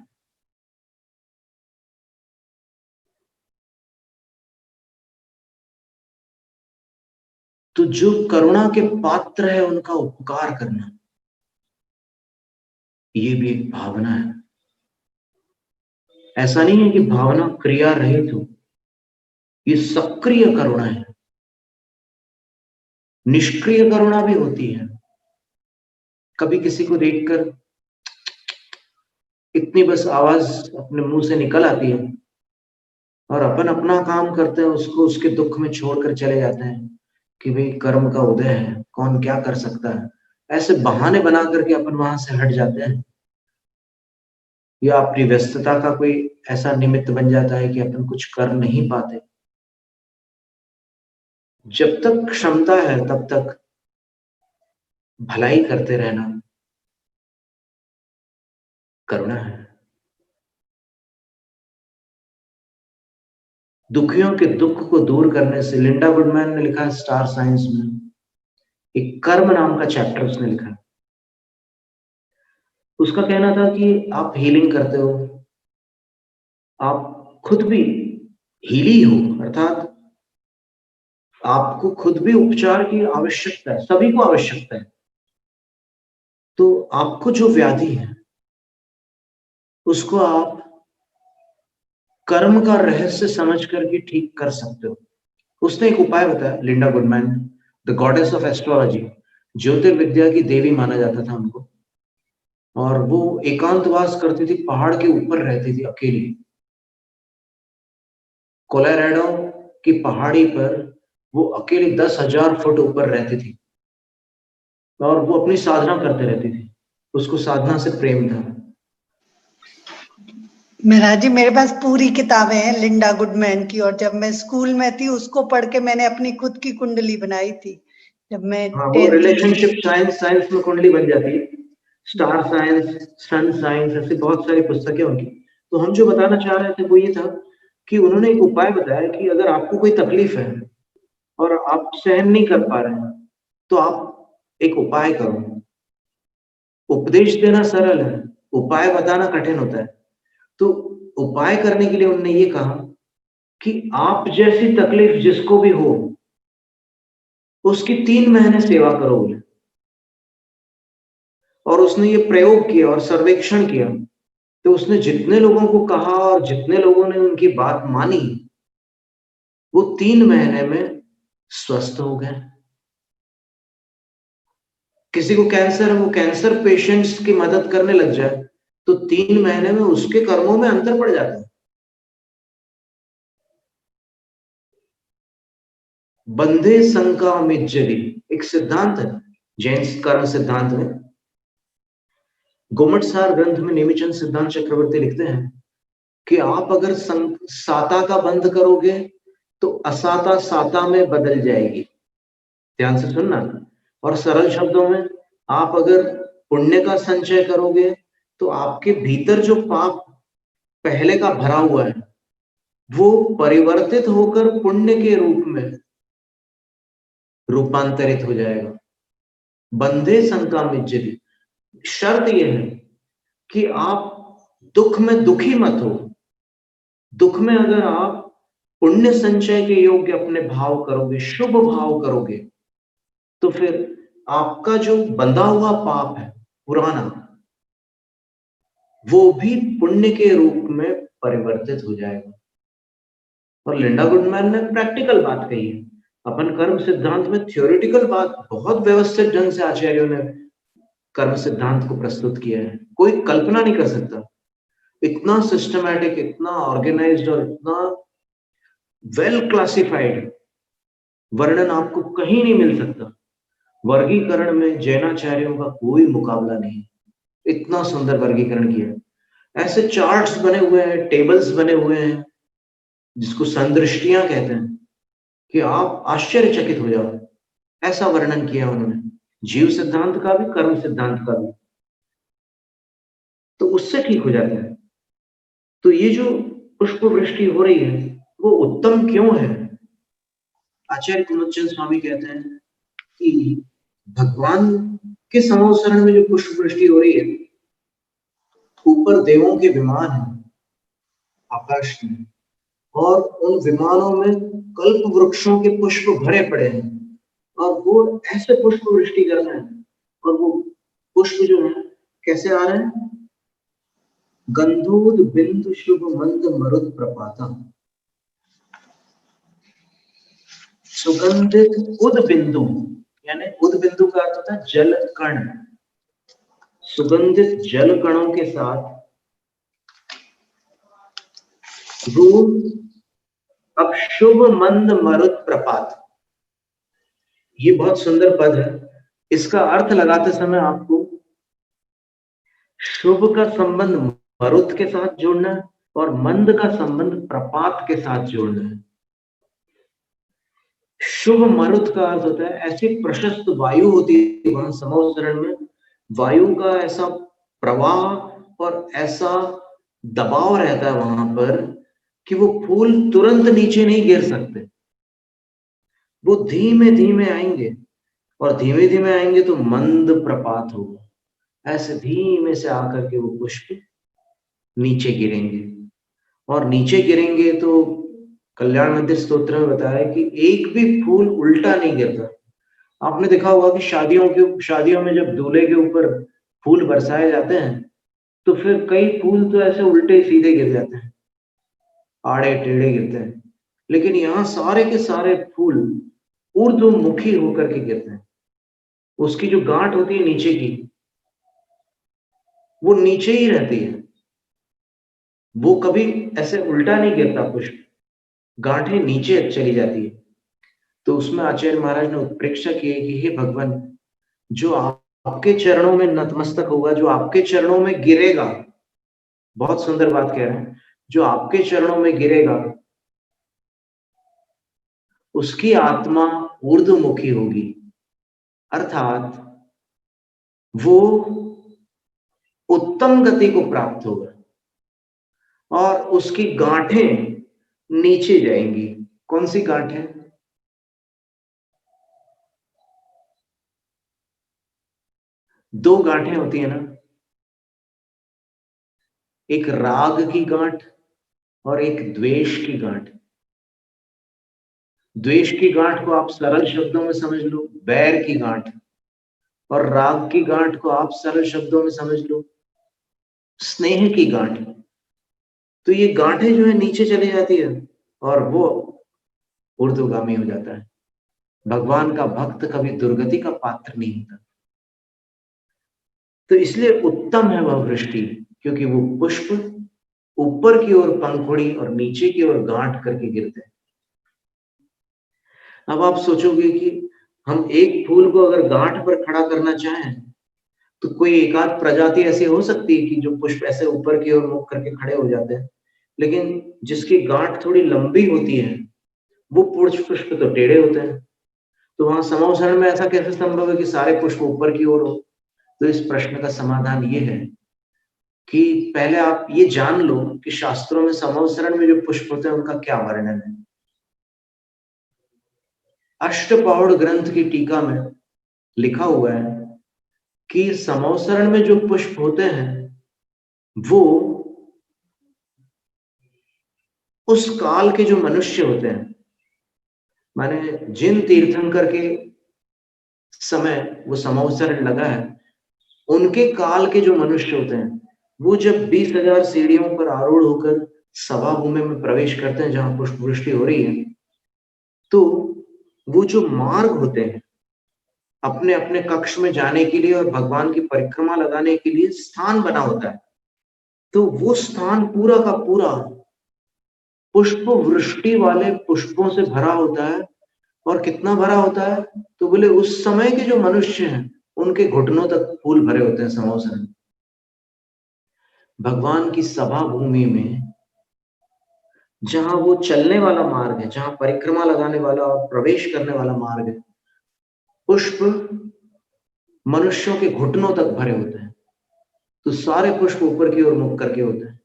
तो जो करुणा के पात्र है उनका उपकार करना, ये भी एक भावना है। ऐसा नहीं है कि भावना क्रिया रहित हो, ये सक्रिय करुणा है। निष्क्रिय करुणा भी होती है। कभी किसी को देखकर इतनी बस आवाज अपने मुंह से निकल आती है और अपन अपना काम करते हैं, उसको उसके दुख में छोड़कर चले जाते हैं कि भाई कर्म का उदय है, कौन क्या कर सकता है। ऐसे बहाने बना करके अपन वहां से हट जाते हैं, या अपनी व्यस्तता का कोई ऐसा निमित्त बन जाता है कि अपन कुछ कर नहीं पाते। जब तक क्षमता है तब तक भलाई करते रहना करुणा है। दुखियों के दुख को दूर करने से, लिंडा गुडमैन ने लिखा है स्टार साइंस में, एक कर्म नाम का चैप्टर उसने लिखा है। उसका कहना था कि आप हीलिंग करते हो, आप खुद भी हीली हो, अर्थात आपको खुद भी उपचार की आवश्यकता है, सभी को आवश्यकता है। तो आपको जो व्याधि है उसको आप कर्म का रहस्य समझ करके ठीक कर सकते हो। उसने एक उपाय बताया, Linda Goodman, the goddess of astrology, ज्योतिर्विद्या की देवी माना जाता था उनको। और वो एकांतवास करती थी, पहाड़ के ऊपर रहती थी अकेली, कोलोराडो की पहाड़ी पर वो अकेली 10,000 फुट ऊपर रहती थी और वो अपनी साधना करते रहती थी। उसको साधना से प्रेम था। महाराज जी मेरे पास पूरी किताबें हैं लिंडा गुडमैन की, और जब मैं स्कूल में थी उसको पढ़ के मैंने अपनी खुद की कुंडली बनाई थी जब मैं हाँ, वो 10th में। रिलेशनशिप साइंस में कुंडली बन जाती है, स्टार साइंस, सन साइंस, ऐसी बहुत सारी पुस्तकें उनकी। तो हम जो बताना चाह रहे थे वो ये था कि उन्होंने एक उपाय बताया कि अगर आपको कोई तकलीफ है और आप सहन नहीं कर पा रहे हैं तो आप एक उपाय करो। उपदेश देना सरल है, उपाय बताना कठिन होता है। तो उपाय करने के लिए उन्होंने ये कहा कि आप जैसी तकलीफ जिसको भी हो उसकी 3 महीने सेवा करो बोले। और उसने ये प्रयोग किया और सर्वेक्षण किया, तो उसने जितने लोगों को कहा और जितने लोगों ने उनकी बात मानी वो 3 महीने में स्वस्थ हो गए। किसी को कैंसर है, वो कैंसर पेशेंट्स की मदद करने लग जाए तो 3 महीने में उसके कर्मों में अंतर पड़ जाता है। बंधे संका मिज्जरी एक सिद्धांत है जैन कर्म सिद्धांत में। गोमटसार ग्रंथ में नेमिचंद सिद्धांत चक्रवर्ती लिखते हैं कि आप अगर साता का बंध करोगे तो असाता साता में बदल जाएगी। ध्यान से सुनना। और सरल शब्दों में, आप अगर पुण्य का संचय करोगे तो आपके भीतर जो पाप पहले का भरा हुआ है वो परिवर्तित होकर पुण्य के रूप में रूपांतरित हो जाएगा। बंधे संका मिज्जति, शर्त यह है कि आप दुख में दुखी मत हो। दुख में अगर आप पुण्य संचय के योग्य अपने भाव करोगे, शुभ भाव करोगे, तो फिर आपका जो बंधा हुआ पाप है पुराना वो भी पुण्य के रूप में परिवर्तित हो जाएगा। और लिंडा गुडमैन ने प्रैक्टिकल बात कही है। अपन कर्म सिद्धांत में थ्योरेटिकल बात बहुत व्यवस्थित ढंग से आचार्यों ने कर्म सिद्धांत को प्रस्तुत किया है, कोई कल्पना नहीं कर सकता। इतना सिस्टमैटिक, इतना ऑर्गेनाइज्ड और इतना वेल क्लासिफाइड वर्णन आपको कहीं नहीं मिल सकता। वर्गीकरण में जैनाचार्यों का कोई मुकाबला नहीं, इतना सुंदर वर्गीकरण किया। ऐसे चार्ट्स बने हुए हैं, टेबल्स बने हुए हैं जिसको संदृष्टियां कहते हैं कि आप आश्चर्यचकित हो जाओ। ऐसा वर्णन किया उन्होंने, जीव सिद्धांत का भी कर्म सिद्धांत का भी, तो उससे ठीक हो जाता है। तो ये जो पुष्प वृष्टि हो रही है वो उत्तम क्यों है? आचार्य कुलचंद स्वामी कहते हैं कि भगवान के समोसरण में जो पुष्प वृष्टि हो रही है, ऊपर देवों के विमान है आकाश में, और उन विमानों में कल्प वृक्षों के पुष्प भरे पड़े हैं, और वो ऐसे पुष्प वृष्टि कर रहे हैं। और वो पुष्प जो है कैसे आ रहे हैं? गंधोद बिंदु शुभ मंद मरुद प्रपाता, सुगंधित उद बिंदु, यानी उद बिंदु का अर्थ होता है जल कण। सुगंधित जल कणों के साथ रूप अब शुभ मंद मरुद प्रपात। ये बहुत सुंदर पद है। इसका अर्थ लगाते समय आपको शुभ का संबंध मरुत के साथ जोड़ना है और मंद का संबंध प्रपात के साथ जोड़ना है। शुभ मरुत का अर्थ होता है ऐसी प्रशस्त वायु होती है वहां समोसरण में, वायु का ऐसा प्रवाह और ऐसा दबाव रहता है वहां पर कि वो फूल तुरंत नीचे नहीं गिर सकते, वो धीमे धीमे आएंगे, और धीमे धीमे आएंगे तो मंद प्रपात होगा। ऐसे धीमे से आकर के वो पुष्प नीचे गिरेंगे, और नीचे गिरेंगे तो कल्याण मंदिर स्तोत्र में बताया कि एक भी फूल उल्टा नहीं गिरता। आपने देखा होगा कि शादियों में जब दूल्हे के ऊपर फूल बरसाए जाते हैं तो फिर कई फूल तो ऐसे उल्टे सीधे गिर जाते हैं, आड़े टेढ़े गिरते हैं, लेकिन यहाँ सारे के सारे फूल ऊर्ध्वमुखी होकर के गिरते हैं। उसकी जो गांठ होती है नीचे की, वो नीचे ही रहती है, वो कभी ऐसे उल्टा नहीं गिरता पुष्प, गांठें नीचे चली जाती है। तो उसमें आचार्य महाराज ने उत्प्रेक्षा की है कि हे भगवान, जो आप आपके चरणों में नतमस्तक होगा, जो आपके चरणों में गिरेगा, बहुत सुंदर बात कह रहे हैं, जो आपके चरणों में गिरेगा उसकी आत्मा ऊर्ध्वमुखी होगी, अर्थात वो उत्तम गति को प्राप्त होगा और उसकी गांठें नीचे जाएंगी। कौन सी गांठें? दो गांठें होती है ना, एक राग की गांठ और एक द्वेष की गांठ। द्वेष की गांठ को आप सरल शब्दों में समझ लो, बैर की गांठ, और राग की गांठ को आप सरल शब्दों में समझ लो, स्नेह की गांठ। तो ये गांठें जो है नीचे चली जाती है और वो ऊर्ध्वगामी हो जाता है। भगवान का भक्त कभी दुर्गति का पात्र नहीं होता। तो इसलिए उत्तम है वह वृष्टि, क्योंकि वो पुष्प ऊपर की ओर पंखुड़ी और नीचे की ओर गांठ करके गिरते हैं। अब आप सोचोगे कि हम एक फूल को अगर गांठ पर खड़ा करना चाहें तो कोई एकाध प्रजाति ऐसी हो सकती है कि जो पुष्प ऐसे ऊपर की ओर मुख करके खड़े हो जाते हैं, लेकिन जिसकी गांठ थोड़ी लंबी होती है वो पुष्प तो टेढ़े होते हैं। तो वहां समवसरण में ऐसा कैसे संभव है कि सारे पुष्प ऊपर की ओर हो? तो इस प्रश्न का समाधान ये है कि पहले आप ये जान लो कि शास्त्रों में समवसरण में जो पुष्प होते हैं उनका क्या वर्णन है। अष्टपौड़ ग्रंथ की टीका में लिखा हुआ है कि समवसरण में जो पुष्प होते हैं वो उस काल के जो मनुष्य होते हैं, माने जिन तीर्थंकर के समय वो समवसरण लगा है, उनके काल के जो मनुष्य होते हैं वो जब 20,000 सीढ़ियों पर आरूढ़ होकर सभा भूमि में प्रवेश करते हैं जहां पुष्प वृष्टि हो रही है, तो वो जो मार्ग होते हैं अपने अपने कक्ष में जाने के लिए और भगवान की परिक्रमा लगाने के लिए स्थान बना होता है, तो वो स्थान पूरा का पूरा पुष्प वृष्टि वाले पुष्पों से भरा होता है। और कितना भरा होता है? तो बोले उस समय के जो मनुष्य हैं उनके घुटनों तक फूल भरे होते हैं समवसरण। भगवान की सभा भूमि में जहां वो चलने वाला मार्ग है, जहां परिक्रमा लगाने वाला और प्रवेश करने वाला मार्ग है, पुष्प मनुष्यों के घुटनों तक भरे होते हैं। तो सारे पुष्प ऊपर की ओर मुख करके होते हैं।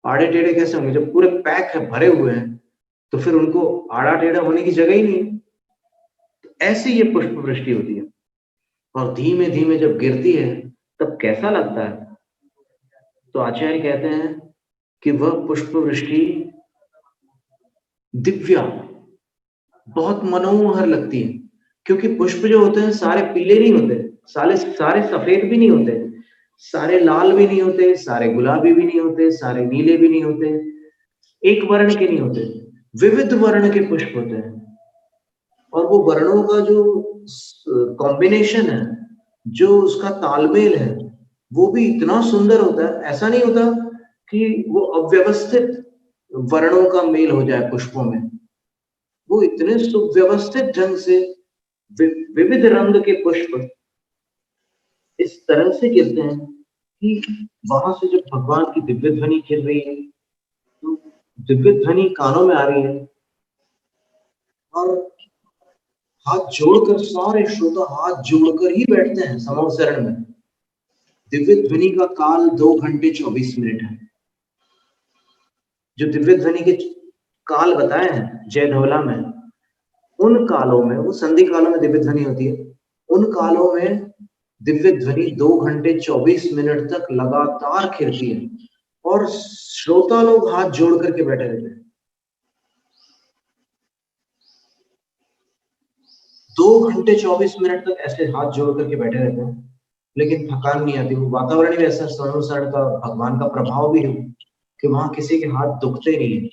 आड़े टेढ़े कैसे होंगे? जब पूरे पैक है, भरे हुए हैं, तो फिर उनको आड़ा टेढ़ा होने की जगह ही नहीं है। तो ऐसे ये पुष्प वृष्टि होती है और धीमे धीमे जब गिरती है तब कैसा लगता है? तो आचार्य कहते हैं कि वह पुष्प वृष्टि दिव्या, बहुत मनोहर लगती है, क्योंकि पुष्प जो होते हैं सारे पीले नहीं होते, सारे सफेद भी नहीं होते, सारे लाल भी नहीं होते, सारे गुलाबी भी नहीं होते, सारे नीले भी नहीं होते, एक वर्ण के नहीं होते, विविध वर्ण के पुष्प होते हैं। और वो वर्णों का जो कॉम्बिनेशन है, जो उसका तालमेल है, वो भी इतना सुंदर होता है। ऐसा नहीं होता कि वो अव्यवस्थित वर्णों का मेल हो जाए पुष्पों में, वो इतने सुव्यवस्थित ढंग से विविध रंग के पुष्प इस तरह से गिरते हैं कि वहां से जब भगवान की दिव्य ध्वनि गिर रही है तो दिव्य ध्वनि कानों में आ रही है और हाथ जोड़कर सारे श्रोता हाथ जोड़कर ही बैठते हैं समवसरण में। दिव्य ध्वनि का काल 2 घंटे 24 मिनट है। जो दिव्य ध्वनि के काल बताए हैं जय धवला में, उन कालों में, वो संधि कालों में दिव्य ध्वनि होती है, उन कालों में दिव्य ध्वनि 2 घंटे 24 मिनट तक लगातार खिलती है और श्रोता लोग हाथ जोड़ करके बैठे रहते हैं। 2 घंटे 24 मिनट तक ऐसे हाथ जोड़ करके बैठे रहते हैं, लेकिन थकान नहीं आती। वो वातावरण भी ऐसा समवसरण का, भगवान का प्रभाव भी है कि वहां किसी के हाथ दुखते नहीं है।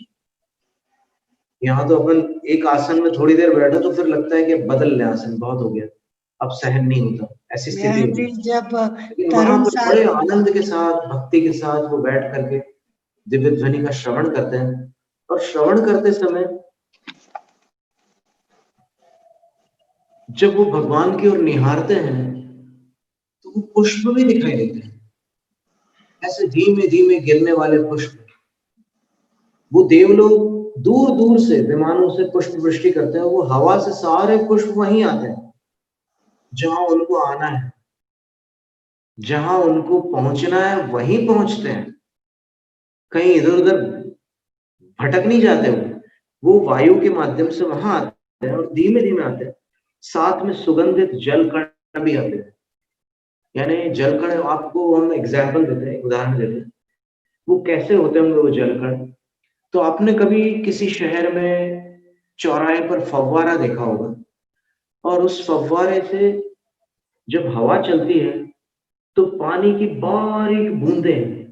यहाँ तो अपन एक आसन में थोड़ी देर बैठो तो फिर लगता है कि बदल ले आसन, बहुत हो गया, अब सहन नहीं होता, ऐसी स्थिति होती है। जब लेकिन वहां पर बड़े आनंद के साथ, भक्ति के साथ वो बैठ करके दिव्य ध्वनि का श्रवण करते हैं। और श्रवण करते समय जब वो भगवान की ओर निहारते हैं वो पुष्प भी दिखाई देते हैं, ऐसे धीमे धीमे गिरने वाले पुष्प। वो देवलोग दूर दूर से विमानों से पुष्प वृष्टि करते हैं, वो हवा से सारे पुष्प वहीं आते हैं जहां उनको आना है, जहां उनको पहुंचना है वहीं पहुंचते हैं, कहीं इधर उधर भटक नहीं जाते। वो वायु के माध्यम से वहां आते हैं और धीमे धीमे आते हैं। साथ में सुगंधित जल कण भी आते हैं, यानी जल कण आपको हम एग्जाम्पल देते हैं, उदाहरण देते हैं, वो कैसे होते होंगे वो जल कण। तो आपने कभी किसी शहर में चौराहे पर फव्वारा देखा होगा, और उस फव्वारे से जब हवा चलती है तो पानी की बारीक बूंदें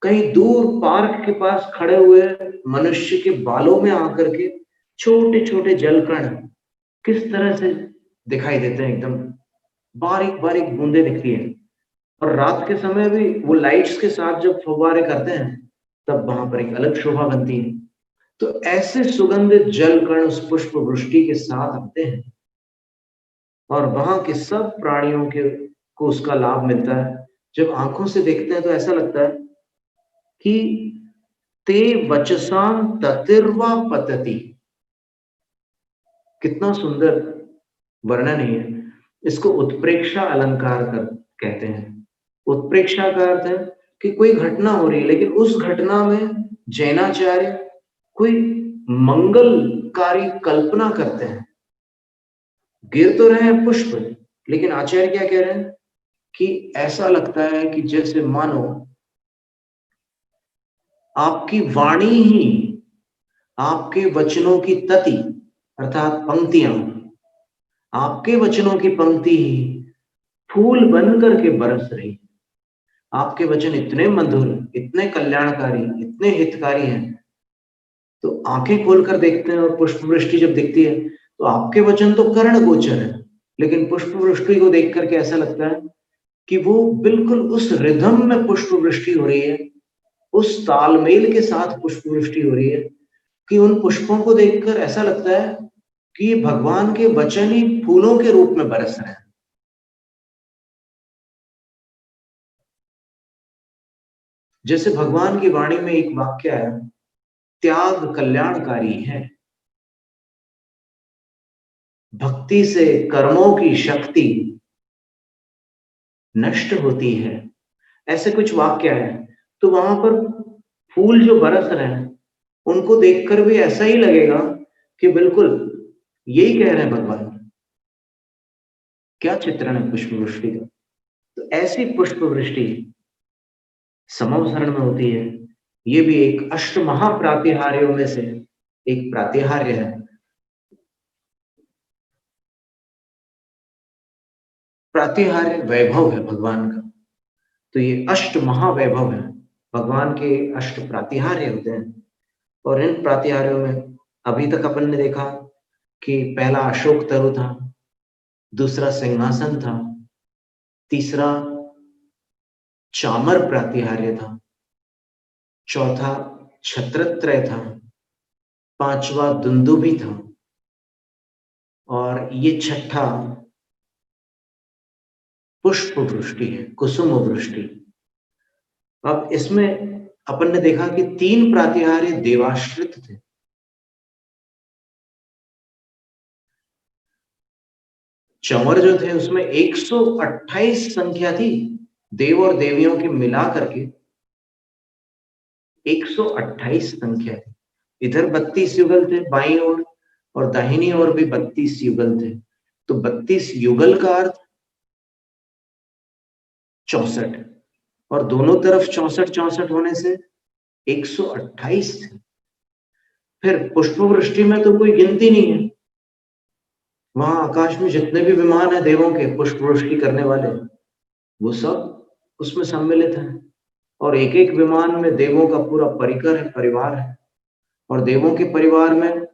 कहीं दूर पार्क के पास खड़े हुए मनुष्य के बालों में आकर के छोटे छोटे जलकण किस तरह से दिखाई देते हैं, एकदम बारीक बारीक बूंदें दिखती हैं। और रात के समय भी वो लाइट्स के साथ जब फव्वारे करते हैं तब वहां पर एक अलग शोभा बनती है। तो ऐसे सुगंधित जल कण उस पुष्प वृष्टि के साथ आते हैं और वहां के सब प्राणियों के को उसका लाभ मिलता है। जब आंखों से देखते हैं तो ऐसा लगता है कि ते वचसां ततिर्वा पतति। कितना सुंदर वर्णन है। इसको उत्प्रेक्षा अलंकार कर कहते हैं। उत्प्रेक्षा का अर्थ है कि कोई घटना हो रही है, लेकिन उस घटना में जैनाचार्य कोई मंगलकारी कल्पना करते हैं। गिर तो रहे हैं पुष्प, लेकिन आचार्य क्या कह रहे हैं कि ऐसा लगता है कि जैसे मानो आपकी वाणी ही, आपके वचनों की तति अर्थात पंक्तियां, आपके वचनों की पंक्ति ही फूल बन करके बरस रही। आपके वचन इतने मधुर, इतने कल्याणकारी, इतने हितकारी हैं, तो आंखें खोलकर देखते हैं और पुष्प वृष्टि जब दिखती है तो आपके वचन तो कर्ण गोचर है, लेकिन पुष्प वृष्टि को देख करके ऐसा लगता है कि वो बिल्कुल उस रिदम में पुष्प वृष्टि हो रही है, उस तालमेल के साथ पुष्प वृष्टि हो रही है कि उन पुष्पों को देखकर ऐसा लगता है कि भगवान के वचन ही फूलों के रूप में बरस रहे हैं। जैसे भगवान की वाणी में एक वाक्य है, त्याग कल्याणकारी है, भक्ति से कर्मों की शक्ति नष्ट होती है, ऐसे कुछ वाक्य है। तो वहां पर फूल जो बरस रहे हैं उनको देखकर भी ऐसा ही लगेगा कि बिल्कुल यही कह रहे हैं भगवान। क्या चित्रण है पुष्प वृष्टि का। तो ऐसी पुष्प वृष्टि समवसरण में होती है। ये भी एक अष्ट महाप्रातिहार्यों में से एक प्रातिहार्य है। प्रातिहार्य वैभव है भगवान का, तो ये अष्ट महावैभव है। भगवान के अष्ट प्रातिहार्य होते हैं, और इन प्रातिहार्यों में अभी तक अपन ने देखा कि पहला अशोक तरु था, दूसरा सिंहासन था, तीसरा चामर प्रातिहार्य था, चौथा छत्रत्रय था, पांचवा दुंदुभि था, और ये छठा पुष्प वृष्टि है, कुसुम वृष्टि। अब इसमें अपन ने देखा कि 3 प्रातिहार्य देवाश्रित थे। चंवर जो थे उसमें 128 संख्या थी, देव और देवियों के मिला करके 128 संख्या थी। इधर 32 युगल थे बाईं ओर, और दाहिनी ओर भी 32 युगल थे। तो 32 युगल का अर्थ 64, और दोनों तरफ 64 होने से 128 थे। फिर पुष्प वृष्टि में तो कोई गिनती नहीं है, वहां आकाश में जितने भी विमान है देवों के पुष्प वृष्टि करने वाले, वो सब उसमें सम्मिलित हैं। और एक एक विमान में देवों का पूरा परिकर है, परिवार है। और देवों के परिवार में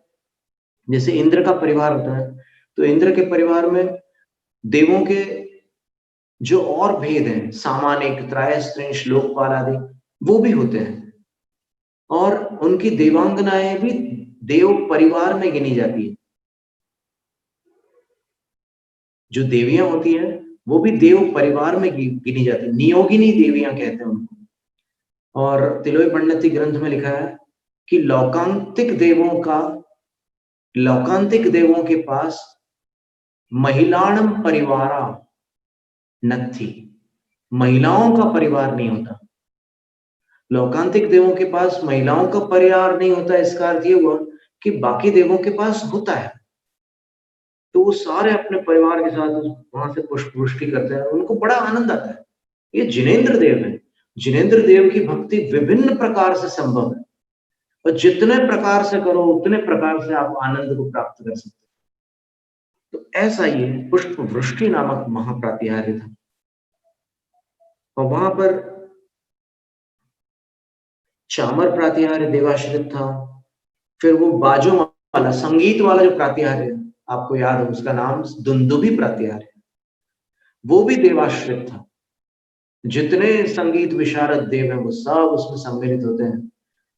जैसे इंद्र का परिवार होता है, तो इंद्र के परिवार में देवों के जो और भेद हैं, सामानिक, त्रयस्त्रिंश, लोकपाल आदि, वो भी होते हैं। और उनकी देवांगनाएं भी देव परिवार में गिनी जाती है। जो देवियां होती है वो भी देव परिवार में गिनी जाती है, नियोगिनी देवियां कहते हैं उनको। और तिलोई पंडित ग्रंथ में लिखा है कि लौकांतिक देवों के पास महिलाणम परिवारा नत्थी, महिलाओं का परिवार नहीं होता। लौकांतिक देवों के पास महिलाओं का परिवार नहीं होता, इसका अर्थ ये हुआ कि बाकी देवों के पास होता है, तो वो सारे अपने परिवार के साथ वहां से पुष्प वृष्टि करते हैं, उनको बड़ा आनंद आता है। ये जिनेंद्र देव है। जिनेंद्र देव की भक्ति विभिन्न प्रकार से संभव है, और जितने प्रकार से करो उतने प्रकार से आप आनंद को प्राप्त कर सकते हैं। तो ऐसा ये पुष्प वृष्टि नामक महाप्रातिहार्य था, और वहां पर चामर प्रातिहार्य देवाश्रित था। फिर वो बाजों वाला, संगीत वाला जो प्रातिहार्य है, आपको याद है उसका नाम दुंदुभी प्रातिहार्य, वो भी देवाश्रित था। जितने संगीत विशारद देव हैं वो सब उसमें सम्मिलित होते हैं,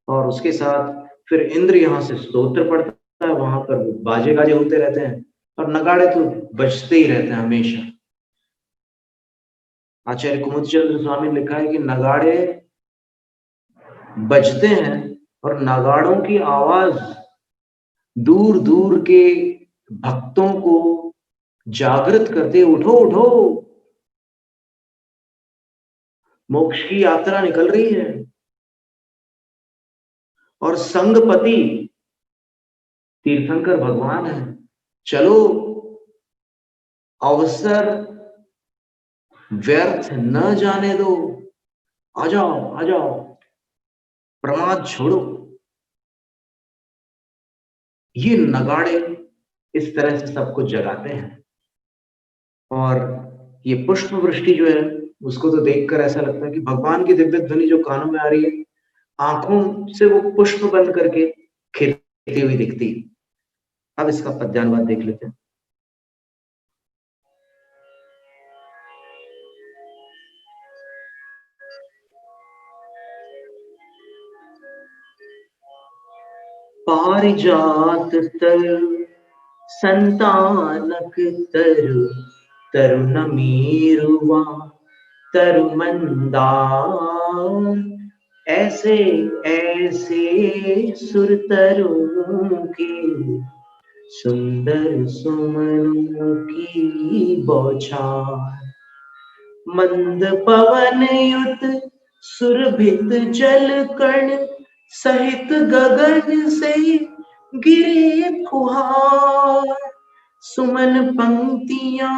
और उसके साथ फिर इंद्र यहाँ से स्तोत्र पढ़ता है, वहां पर बाजे गाजे होते रहते हैं, और नगाड़े तो बजते ही रहते हैं हमेशा। आचार्य कुमुदचंद्र स्वामी ने लिखा है कि नगाड़े बजते हैं, और नगाड़ों की आवाज दूर दूर के भक्तों को जागृत करते, उठो उठो, मोक्ष की यात्रा निकल रही है। और संगपति तीर्थंकर भगवान है, चलो अवसर व्यर्थ न जाने दो, आ जाओ आ जाओ, प्रमाद छोड़ो। ये नगाड़े इस तरह से सबको जगाते हैं, और ये पुष्प वृष्टि जो है उसको तो देखकर ऐसा लगता है कि भगवान की दिव्य ध्वनि जो कानों में आ रही है, आंखों से वो पुष्प बंद करके खिलती हुई दिखती है। अब इसका पद्यानुवाद देख लेते हैं। पारिजात तरु संतानक तरु, तरुण मीरुआ तरु मंदार, ऐसे ऐसे सुर तरुओं के, सुंदर सुमनों की बौछार। मंद पवन युत सुरभित जल कण, सहित गगन से गिरे फुहार। सुमन पंक्तियां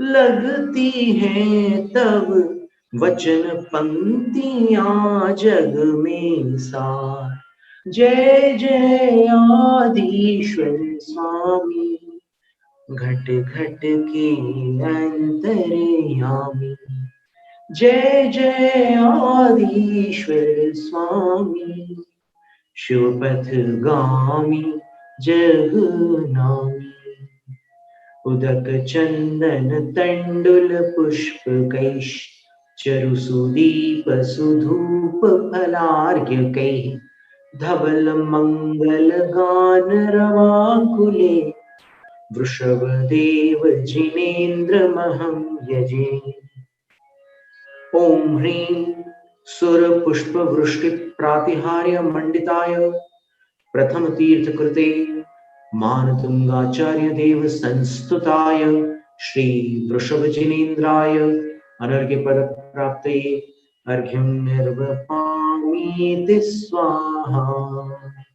लगती हैं तब, वचन पंक्तियां जग में सार। जय जय आदिश्वर स्वामी, घट घट के अंतर्यामी। जय जय आदिश्वर स्वामी, शिवपथ गामी जगनामी। उदक चंदन तंडुल पुष्प कैश, चरु सुदीप सुधूप फलार्घ्य कैः। धवल मंगल गान रवाकुले, वृषभ देव जिनेन्द्र महं यजे। ओम ह्रीं सुर पुष्प वृष्टि प्रातिहार्य मंडिताय, प्रथम तीर्थ कृते मानतुंगाचार्य देव संस्तुताय, श्री वृषभ जिनेन्द्राय अनर्घ्य पद प्राप्तये अर्घ्यं निर्वपामीति स्वाहा।